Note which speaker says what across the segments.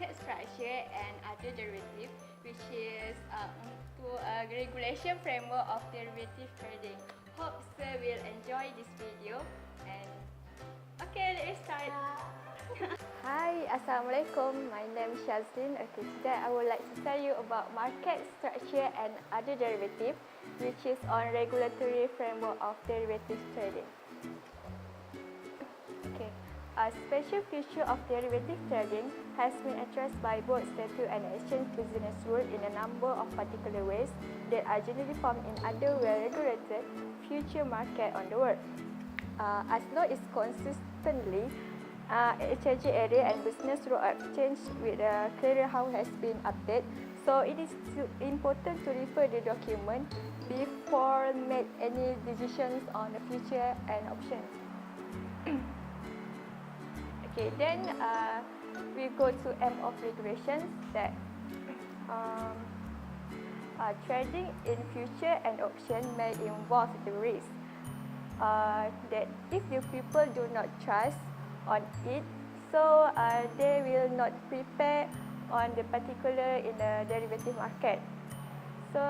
Speaker 1: market structure and other derivatives, which is to a regulation framework of derivative trading. Hope sir will enjoy this video and okay, let's start. Hi, Assalamualaikum. My name is Shazlin. Okay, today I would like to tell you about market structure and other derivatives, which is on regulatory framework of derivative trading. Okay. A special feature of derivative trading has been addressed by both statute and exchange business rule in a number of particular ways that are generally found in other well-regulated future market on the world. As law is consistently exchange area and business rule exchange with the clearinghouse has been updated, so it is important to refer the document before make any decisions on the future and options. Okay, then we go to aim of regulations that trading in future and option may involve the risk that if the people do not trust on it, so they will not prepare on the particular in the derivative market. So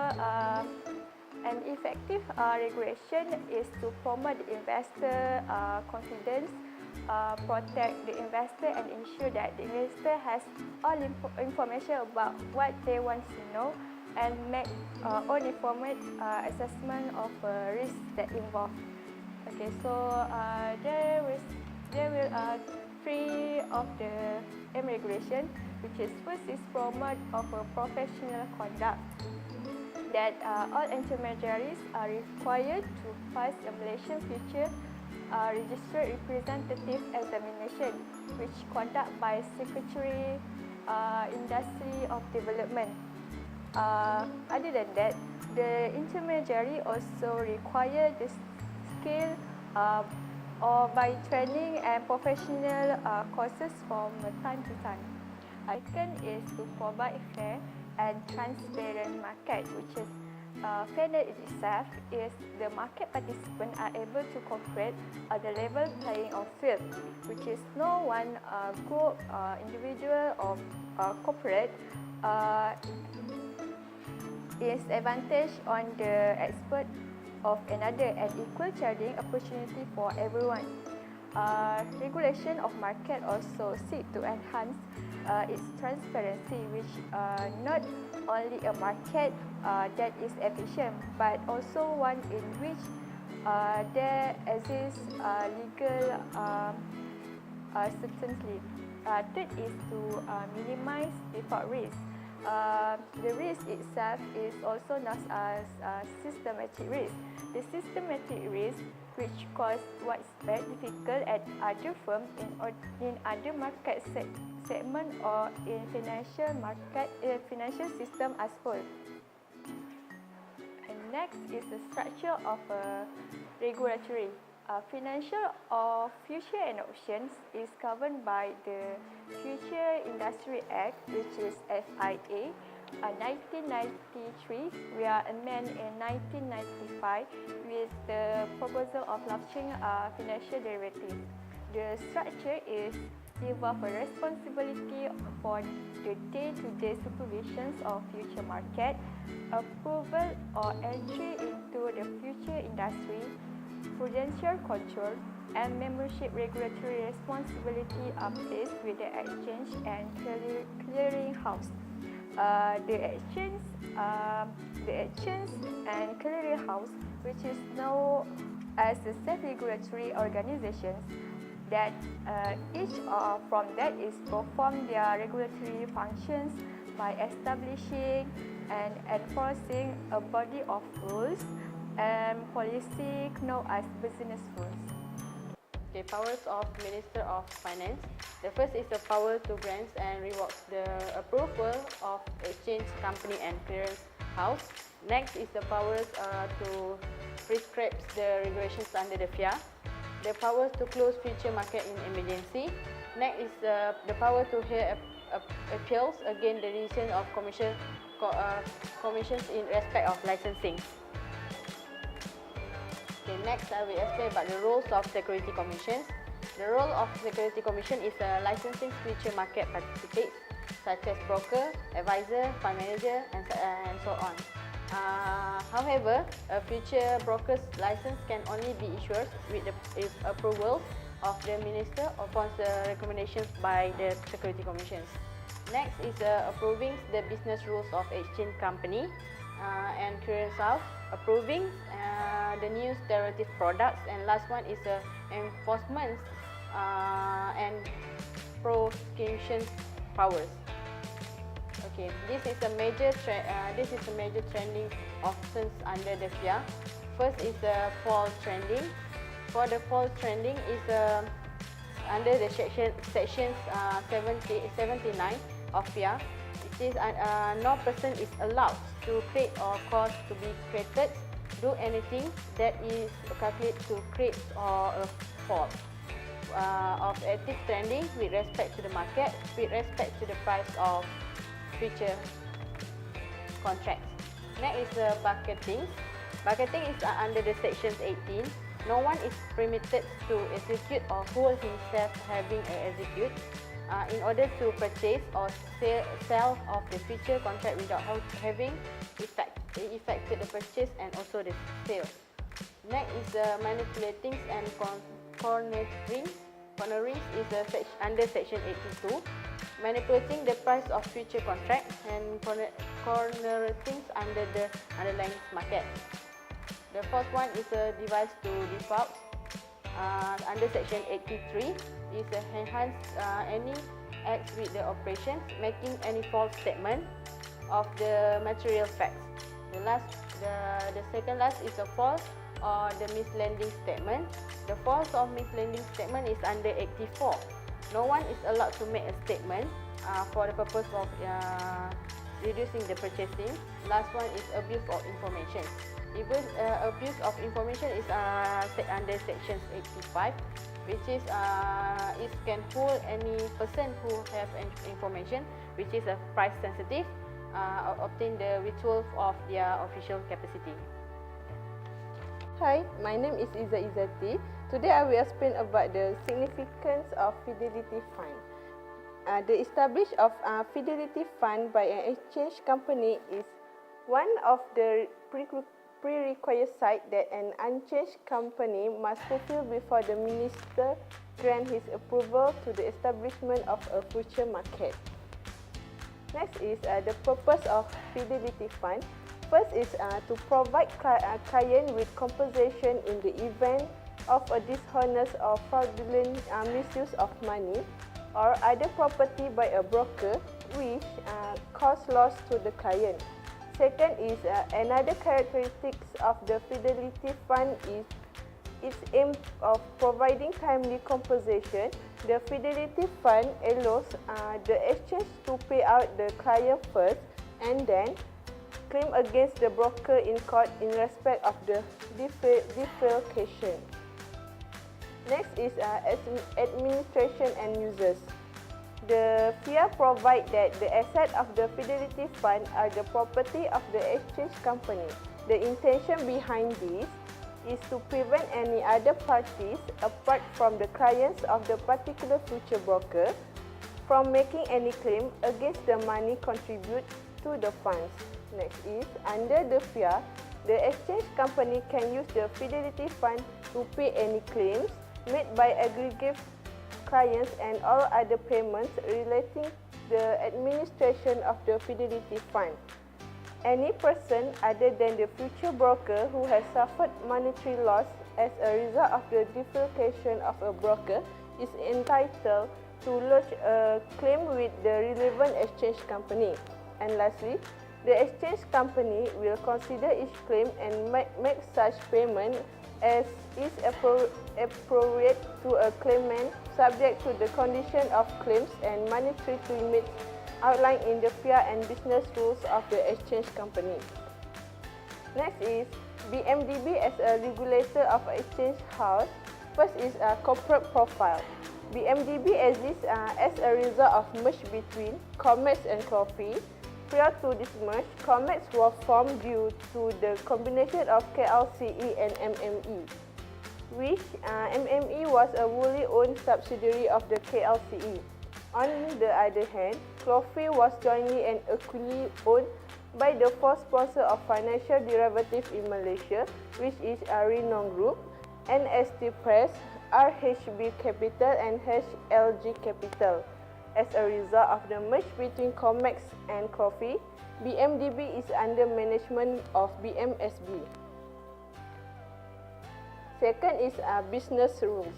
Speaker 1: an effective regulation is to promote the investor confidence, protect the investor and ensure that the investor has all information about what they want to know and make own informed assessment of risk that involved. Okay, so there will three of the aim regulation, which is first is promote of a professional conduct, that all intermediaries are required to pass a Malaysian future registered representative examination, which conduct by Secretary Industry of Development. Other than that, the intermediary also require the skill or by training and professional courses from time to time. Second is to provide fair and transparent market, which is fairness itself is the market participants are able to cooperate at the level playing of field, which is no one group, individual or corporate is advantage on the expert of another and equal trading opportunity for everyone. Regulation of market also seek to enhance its transparency, which not only a market that is efficient, but also one in which there exists legal certainty. Third is to minimize default risk. The risk itself is also known as systematic risk. The systematic risk, which cause widespread difficulty at other firms in other market segment or in financial system as whole. And next is the structure of a regulatory. Financial or future and options is governed by the Future Industry Act, which is FIA, 1993. We are amended in 1995 with the proposal of launching financial derivatives. The structure is involve a responsibility for the day-to-day supervisions of future market, approval or entry into the future industry, prudential control, and membership regulatory responsibility are placed with the exchange and clearing house. The exchange and clearing house, which is known as the self-regulatory organizations, that each from that is perform their regulatory functions by establishing and enforcing a body of rules and policy known as business rules.
Speaker 2: The powers of Minister of Finance. The first is the power to grant and revoke the approval of exchange company and clearance house. Next is the powers to prescribe the regulations under the FIA. The power to close future market in emergency. Next is the power to hear appeals against the decision of commissions in respect of licensing. Okay, next I will explain about the roles of Security Commissions. The role of Security Commission is licensing future market participants. such as broker, advisor, fund manager, and so on. However, a future broker's license can only be issued with the approval of the minister upon the recommendations by the Security Commissions. Next is approving the business rules of exchange company and clearance house, approving the new derivative products, and last one is enforcement and prosecution powers. Okay, this is a major trending options under the FIA. First is the fall trending. For the fall trending is under the sections 79 of FIA. It is no person is allowed to create or cause to be created, do anything that is calculated to create or a fall of active trending with respect to the market, with respect to the price of future contracts. Next is bucketing. Bucketing is under the sections 18. No one is permitted to execute or hold himself having execute in order to purchase or sell of the future contract without having effected the purchase and also the sale. Next is manipulating and cornering. Cornering is under section 82. Manipulating the price of future contract and cornering under the underlying market. The first one is a device to default. Under section 83 is enhance any acts with the operations, making any false statement of the material facts. The second last is a false or the misleading statement. The false or misleading statement is under 84. No one is allowed to make a statement for the purpose of reducing the purchasing. Last one is abuse of information. Abuse of information is under sections 85, which is it can fool any person who have information which is price sensitive, obtain the withdrawal of their official capacity.
Speaker 3: Hi, my name is Izzah Izzati. Today I will explain about the significance of Fidelity Fund. The establishment of Fidelity Fund by an exchange company is one of the prerequisites that an unchanged company must fulfill before the minister grants his approval to the establishment of a future market. Next is the purpose of Fidelity Fund. First is to provide client with compensation in the event of a dishonest or fraudulent misuse of money or other property by a broker which cause loss to the client. Second is another characteristics of the Fidelity Fund is its aim of providing timely compensation. The Fidelity Fund allows the exchange to pay out the client first and then claim against the broker in court in respect of the defalcation. Next is administration and uses. The FIA provides that the assets of the Fidelity Fund are the property of the exchange company. The intention behind this is to prevent any other parties apart from the clients of the particular future broker from making any claim against the money contributed to the funds. Next is, under the FIA, the exchange company can use the Fidelity Fund to pay any claims made by aggregate clients and all other payments relating to the administration of the Fidelity Fund. Any person other than the future broker who has suffered monetary loss as a result of the defalcation of a broker is entitled to lodge a claim with the relevant exchange company. And lastly, the exchange company will consider each claim and make such payment as is appropriate to a claimant, subject to the condition of claims and monetary limits outlined in the FIA and business rules of the exchange company. Next is BMDB as a regulator of exchange house. First is a corporate profile. BMDB exists as a result of merge between Comex and Clofi. Prior to this merge, Comex was formed due to the combination of KLCE and MME, which MME was a wholly owned subsidiary of the KLCE. On the other hand, CLOFI was jointly and equally owned by the four sponsors of financial derivatives in Malaysia, which is Renown Group, NST Press, RHB Capital and HLG Capital. As a result of the merge between COMEX and CLOFI, BMDB is under management of BMSB. Second is business rules.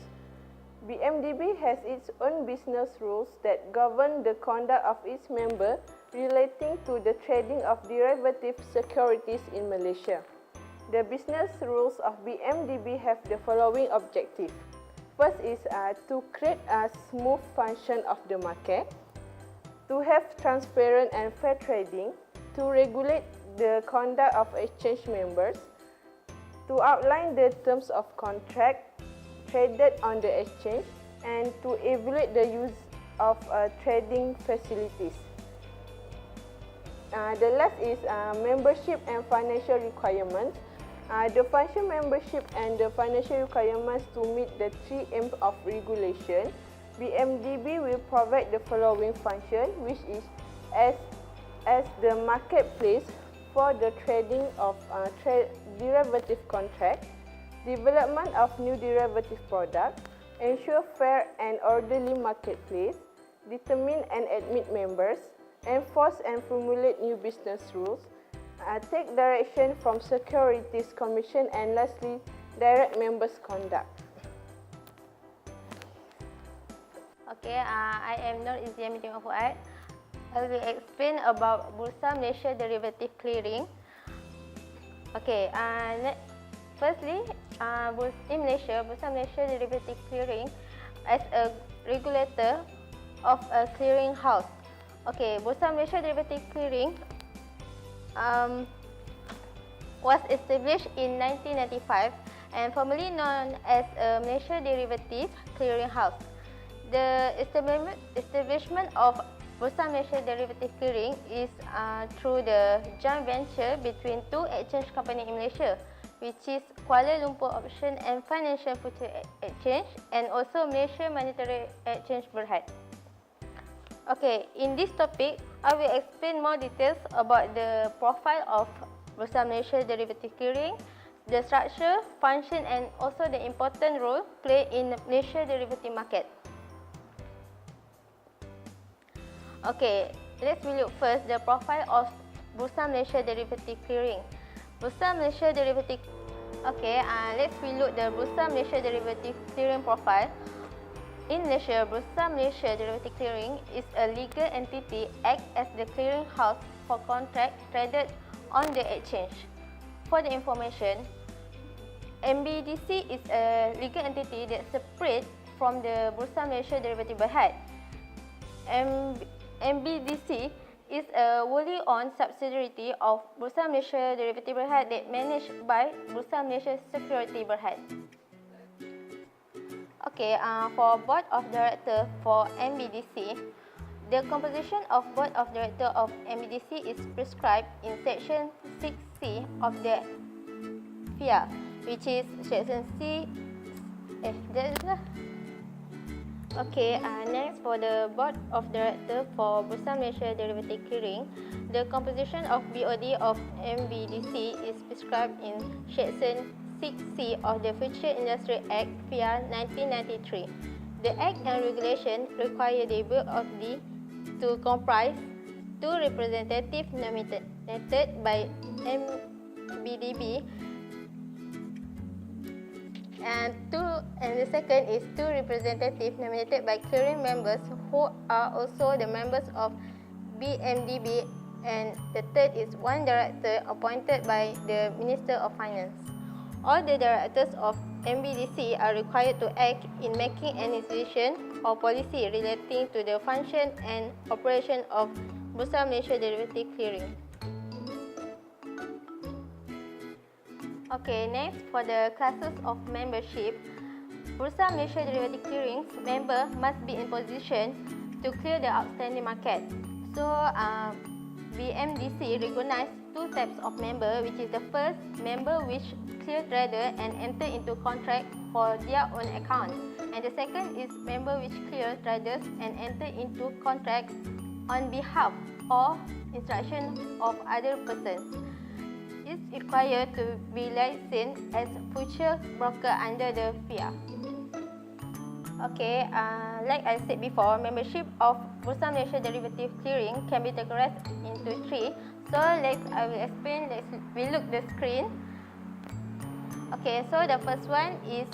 Speaker 3: BMDB has its own business rules that govern the conduct of its members relating to the trading of derivative securities in Malaysia. The business rules of BMDB have the following objective. First is to create a smooth function of the market, to have transparent and fair trading, to regulate the conduct of exchange members, to outline the terms of contract traded on the exchange, and to evaluate the use of trading facilities. The last is membership and financial requirements. The function membership and the financial requirements to meet the three aims of regulation. BMDB will provide the following function, which is as the marketplace for the trading of derivative contracts, development of new derivative products, ensure fair and orderly marketplace, determine and admit members, enforce and formulate new business rules, take direction from Securities Commission, and lastly, direct members' conduct.
Speaker 1: Okay, I am Nur Izyan meeting of Fuad. I will explain about Bursa Malaysia Derivative Clearing. Okay, firstly, in Malaysia, Bursa Malaysia Derivative Clearing as a regulator of a clearing house. Okay, Bursa Malaysia Derivative Clearing was established in 1995 and formerly known as a Malaysia Derivative Clearing House. The establishment of Bursa Malaysia Derivative Clearing is through the joint venture between two exchange companies in Malaysia, which is Kuala Lumpur Option and Financial Future Exchange and also Malaysia Monetary Exchange Berhad. Okay, in this topic, I will explain more details about the profile of Bursa Malaysia Derivative Clearing, the structure, function and also the important role played in the Malaysia derivative market. Okay, let's look first the profile of Bursa Malaysia Derivative Clearing. Bursa Malaysia Derivative. Okay, let's look the Bursa Malaysia Derivative Clearing profile. In Malaysia, Bursa Malaysia Derivative Clearing is a legal entity act as the clearing house for contract traded on the exchange. For the information, MBDC is a legal entity that separate from the Bursa Malaysia Derivative Berhad. MBDC is a wholly owned subsidiary of Bursa Malaysia Derivative Berhad that managed by Bursa Malaysia Security Berhad. Okay, for Board of Directors for MBDC, the composition of Board of Directors of MBDC is prescribed in Section 6C of the FIA, which is Section C. Okay, next for the Board of Directors for Bursa Malaysia Derivative Clearing, the composition of BOD of MBDC is prescribed in Section 6C of the Future Industry Act FIA 1993. The Act and Regulation require the BOD to comprise two representatives nominated by MBDB and the second is two representatives nominated by clearing members who are also the members of BMDB, and the third is one director appointed by the Minister of Finance. All the directors of MBDC are required to act in making any decision or policy relating to the function and operation of Bursa Malaysia Derivative Clearing. Okay, next for the classes of membership, Bursa Malaysia Derivative Clearing's member must be in position to clear the outstanding market. So, BMDC recognized
Speaker 4: two types of member, which is the first member which clear trader and enter into contract for their own account, and the second is member which clear traders and enter into contract on behalf or instruction of other persons. Is required to be licensed as future broker under the FIA. Okay, like I said before, membership of Bursa Malaysia Derivative Clearing can be categorized into three. So I will explain. We look the screen. Okay, so the first one is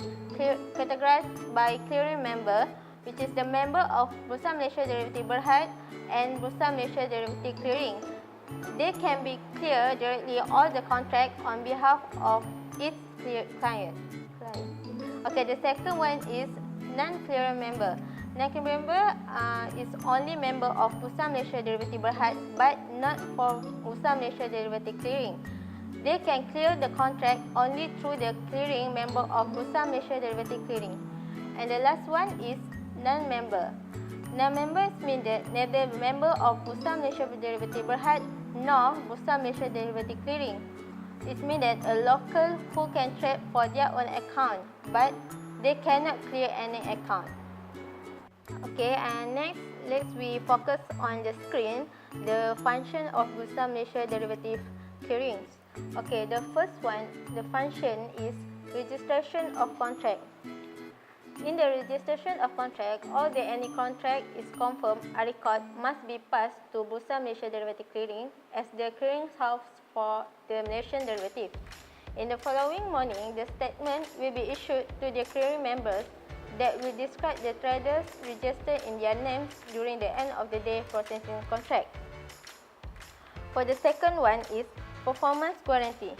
Speaker 4: categorized by clearing member, which is the member of Bursa Malaysia Derivative Berhad and Bursa Malaysia Derivative Clearing. They can be clear directly all the contract on behalf of its client. Okay, the second one is non-clearing member. Non-clearing member is only member of Bursa Malaysia Derivative Berhad but not for Bursa Malaysia Derivative Clearing. They can clear the contract only through the clearing member of Bursa Malaysia Derivative Clearing. And the last one is non-member. Non-members mean that neither member of Bursa Malaysia Derivative Berhad nor Bursa Malaysia Derivative Clearing. This means that a local who can trade for their own account, but they cannot clear any account. Okay, and next, we focus on the screen, the function of Bursa Malaysia Derivative Clearing. Okay, the first one, the function is registration of contract. In the registration of contract, all the any contract is confirmed a record must be passed to Bursa Malaysia Derivative Clearing as the clearing house for the Malaysian derivative. In the following morning, the statement will be issued to the clearing members that will describe the traders registered in their names during the end of the day processing contract. For the second one is performance guarantee.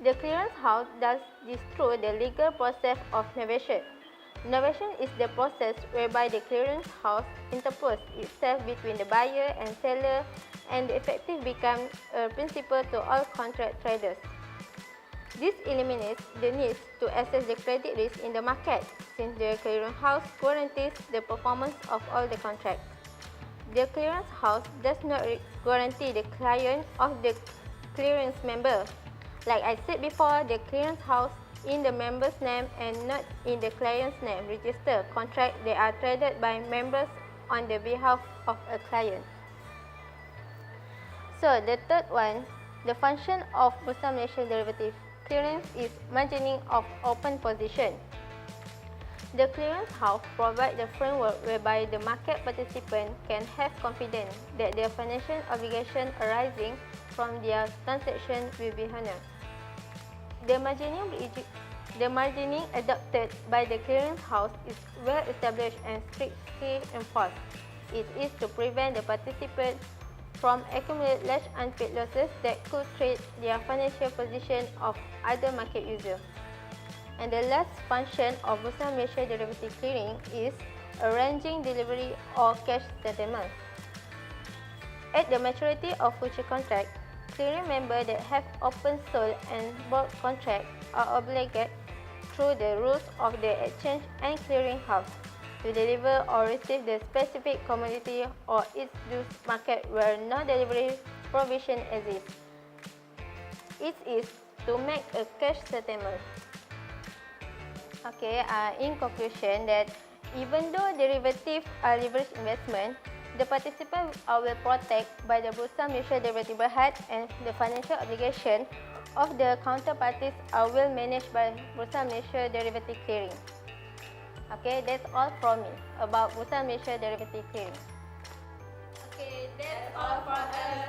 Speaker 4: The clearance house does this through the legal process of novation. Novation is the process whereby the clearance house interposes itself between the buyer and seller, and the effective becomes a principal to all contract traders. This eliminates the need to assess the credit risk in the market, since the clearance house guarantees the performance of all the contracts. The clearance house does not guarantee the client of the clearance member. Like I said before, the clearance house in the member's name and not in the client's name register contract that are traded by members on the behalf of a client. So the third one, the function of Bursa Malaysia Derivative Clearing is margining of open position. The clearance house provides the framework whereby the market participant can have confidence that their financial obligation arising from their transaction will be honored. The margining adopted by the clearance house is well established and strictly enforced. It is to prevent the participants from accumulating large unpaid losses that could threaten their financial position of other market users. And the last function of Bursa Malaysia Derivative Clearing is arranging delivery or cash settlement. At the maturity of future contract, clearing members that have open sold and bought contracts are obligated through the rules of the exchange and clearing house to deliver or receive the specific commodity or its due market where no delivery provision exists. It is to make a cash settlement. Okay, in conclusion, that even though derivatives are leveraged investment, the participants are well protected by the Bursa Malaysia Derivative Berhad, and the financial obligation of the counterparties are well managed by Bursa Malaysia Derivative Clearing. Okay, that's all from me about Bursa Malaysia Derivative Clearing.
Speaker 1: Okay, that's all from us.